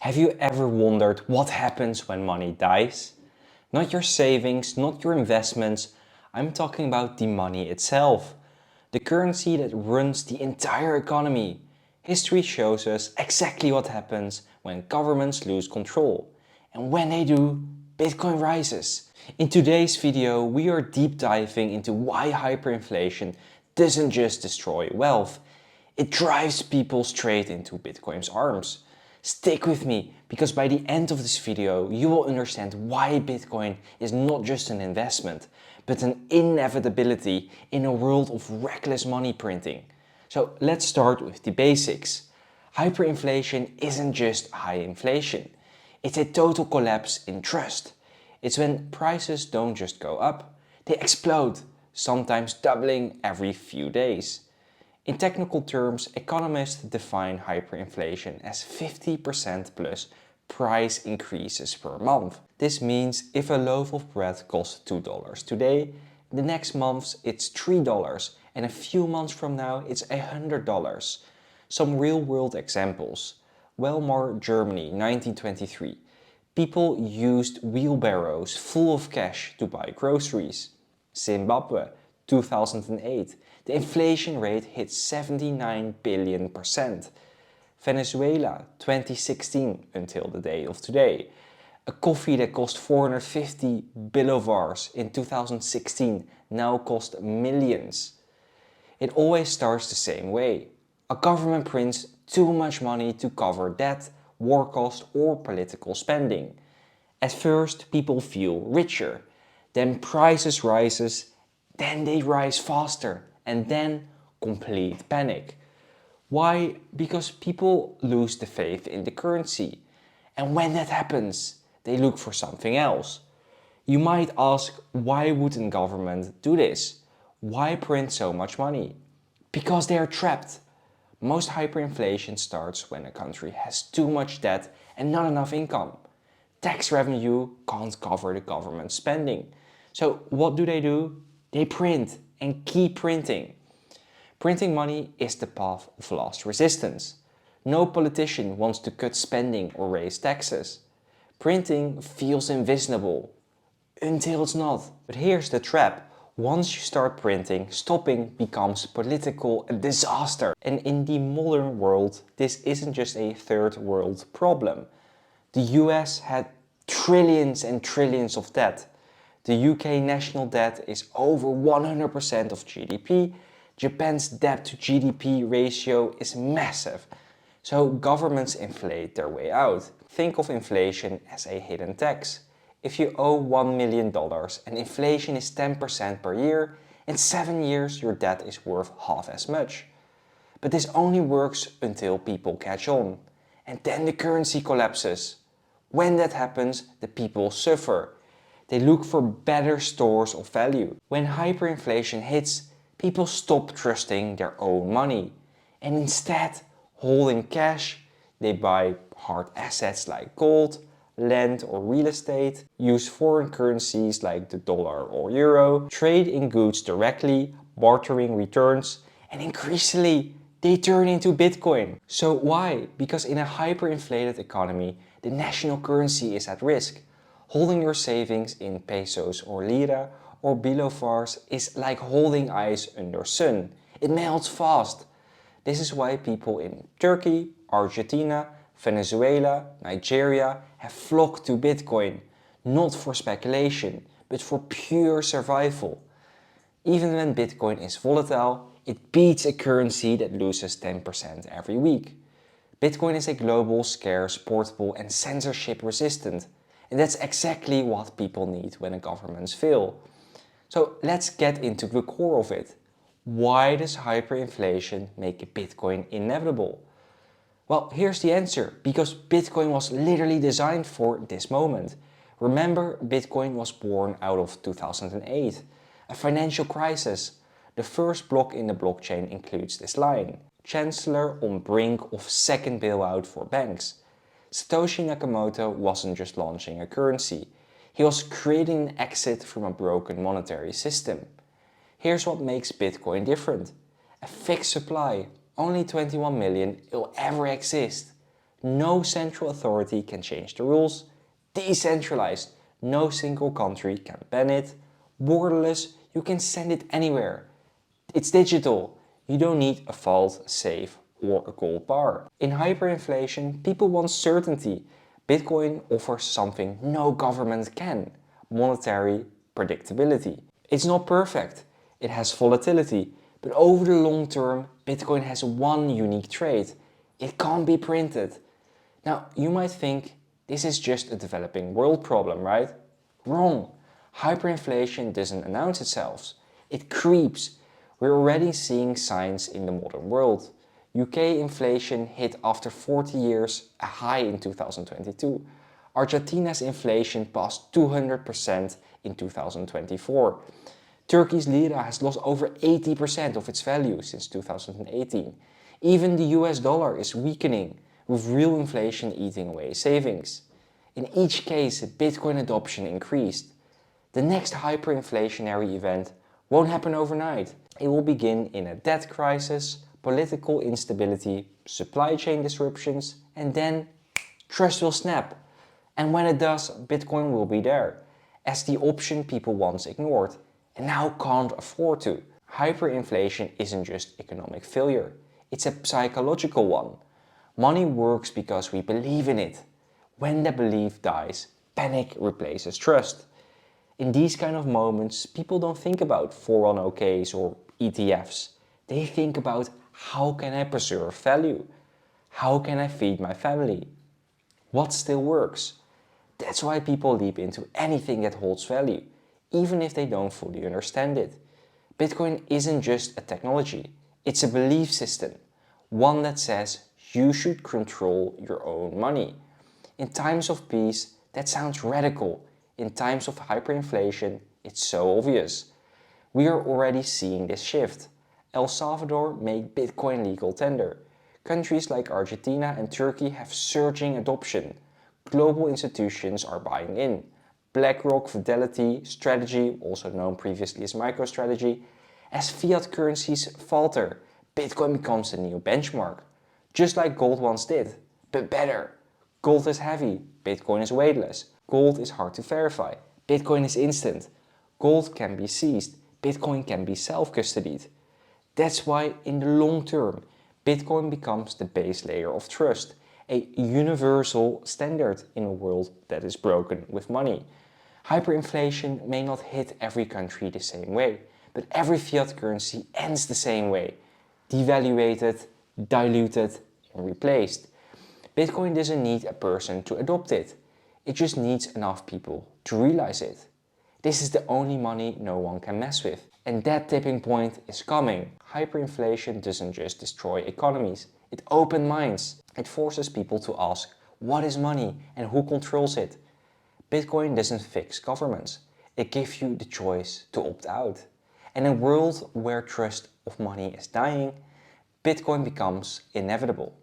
Have you ever wondered what happens when money dies? Not your savings, not your investments. I'm talking about the money itself. The currency that runs the entire economy. History shows us exactly what happens when governments lose control. And when they do, Bitcoin rises. In today's video, we are deep diving into why hyperinflation doesn't just destroy wealth. It drives people straight into Bitcoin's arms. Stick with me, because by the end of this video you will understand why Bitcoin is not just an investment, but an inevitability in a world of reckless money printing. So let's start with the basics. Hyperinflation isn't just high inflation. It's a total collapse in trust. It's when prices don't just go up, they explode, sometimes doubling every few days. In technical terms, economists define hyperinflation as 50% plus price increases per month. This means if a loaf of bread costs $2 today, the next month it's $3 and a few months from now it's $100. Some real-world examples. Weimar Germany, 1923. People used wheelbarrows full of cash to buy groceries. Zimbabwe, 2008. The inflation rate hit 79 billion%. Venezuela, 2016 until the day of today. A coffee that cost 450 bolivars in 2016 now costs millions. It always starts the same way. A government prints too much money to cover debt, war costs or political spending. At first people feel richer, then prices rises, then they rise faster, and then complete panic. Why? Because people lose the faith in the currency. And when that happens, they look for something else. You might ask, why wouldn't government do this? Why print so much money? Because they are trapped. Most hyperinflation starts when a country has too much debt and not enough income. Tax revenue can't cover the government spending. So what do? They print and keep printing. Printing money is the path of last resistance. No politician wants to cut spending or raise taxes. Printing feels invisible, until it's not. But here's the trap. Once you start printing, stopping becomes political a disaster. And in the modern world, this isn't just a third world problem. The US had trillions and trillions of debt. The UK national debt is over 100% of GDP. Japan's debt to GDP ratio is massive. So governments inflate their way out. Think of inflation as a hidden tax. If you owe $1 million and inflation is 10% per year, in 7 years your debt is worth half as much. But this only works until people catch on. And then the currency collapses. When that happens, the people suffer. They look for better stores of value. When hyperinflation hits, people stop trusting their own money. And instead, holding cash, they buy hard assets like gold, land or real estate, use foreign currencies like the dollar or euro, trade in goods directly, bartering returns, and increasingly they turn into Bitcoin. So why? Because in a hyperinflated economy, the national currency is at risk. Holding your savings in pesos or lira or bolivars is like holding ice under sun. It melts fast. This is why people in Turkey, Argentina, Venezuela, Nigeria have flocked to Bitcoin, not for speculation, but for pure survival. Even when Bitcoin is volatile, it beats a currency that loses 10% every week. Bitcoin is a global, scarce, portable and censorship resistant. And that's exactly what people need when governments fail. So let's get into the core of it. Why does hyperinflation make Bitcoin inevitable? Well, here's the answer. Because Bitcoin was literally designed for this moment. Remember, Bitcoin was born out of 2008, a financial crisis. The first block in the blockchain includes this line: Chancellor on brink of second bailout for banks. Satoshi Nakamoto wasn't just launching a currency, he was creating an exit from a broken monetary system. Here's what makes Bitcoin different. A fixed supply, only 21 million will ever exist. No central authority can change the rules. Decentralized, no single country can ban it. Borderless, you can send it anywhere. It's digital. You don't need a vault, safe or a gold bar. In hyperinflation, people want certainty. Bitcoin offers something no government can: monetary predictability. It's not perfect. It has volatility, but over the long term, Bitcoin has one unique trait: it can't be printed. Now, you might think this is just a developing world problem, right? Wrong. Hyperinflation doesn't announce itself. It creeps. We're already seeing signs in the modern world. UK inflation hit after 40 years a high in 2022. Argentina's inflation passed 200% in 2024. Turkey's lira has lost over 80% of its value since 2018. Even the US dollar is weakening, with real inflation eating away savings. In each case, Bitcoin adoption increased. The next hyperinflationary event won't happen overnight. It will begin in a debt crisis, political instability, supply chain disruptions, and then trust will snap. And when it does, Bitcoin will be there, as the option people once ignored and now can't afford to. Hyperinflation isn't just economic failure, it's a psychological one. Money works because we believe in it. When the belief dies, panic replaces trust. In these kind of moments, people don't think about 401ks or ETFs. They think about, how can I preserve value? How can I feed my family? What still works? That's why people leap into anything that holds value, even if they don't fully understand it. Bitcoin isn't just a technology, it's a belief system. One that says you should control your own money. In times of peace, that sounds radical. In times of hyperinflation, it's so obvious. We are already seeing this shift. El Salvador made Bitcoin legal tender. Countries like Argentina and Turkey have surging adoption. Global institutions are buying in. BlackRock, Fidelity, Strategy, also known previously as MicroStrategy. As fiat currencies falter, Bitcoin becomes the new benchmark. Just like gold once did, but better. Gold is heavy, Bitcoin is weightless. Gold is hard to verify, Bitcoin is instant. Gold can be seized, Bitcoin can be self-custodied. That's why in the long term, Bitcoin becomes the base layer of trust, a universal standard in a world that is broken with money. Hyperinflation may not hit every country the same way, but every fiat currency ends the same way: devaluated, diluted, and replaced. Bitcoin doesn't need a person to adopt it. It just needs enough people to realize it. This is the only money no one can mess with. And that tipping point is coming. Hyperinflation doesn't just destroy economies, it opens minds. It forces people to ask, what is money and who controls it? Bitcoin doesn't fix governments. It gives you the choice to opt out. In a world where trust of money is dying, Bitcoin becomes inevitable.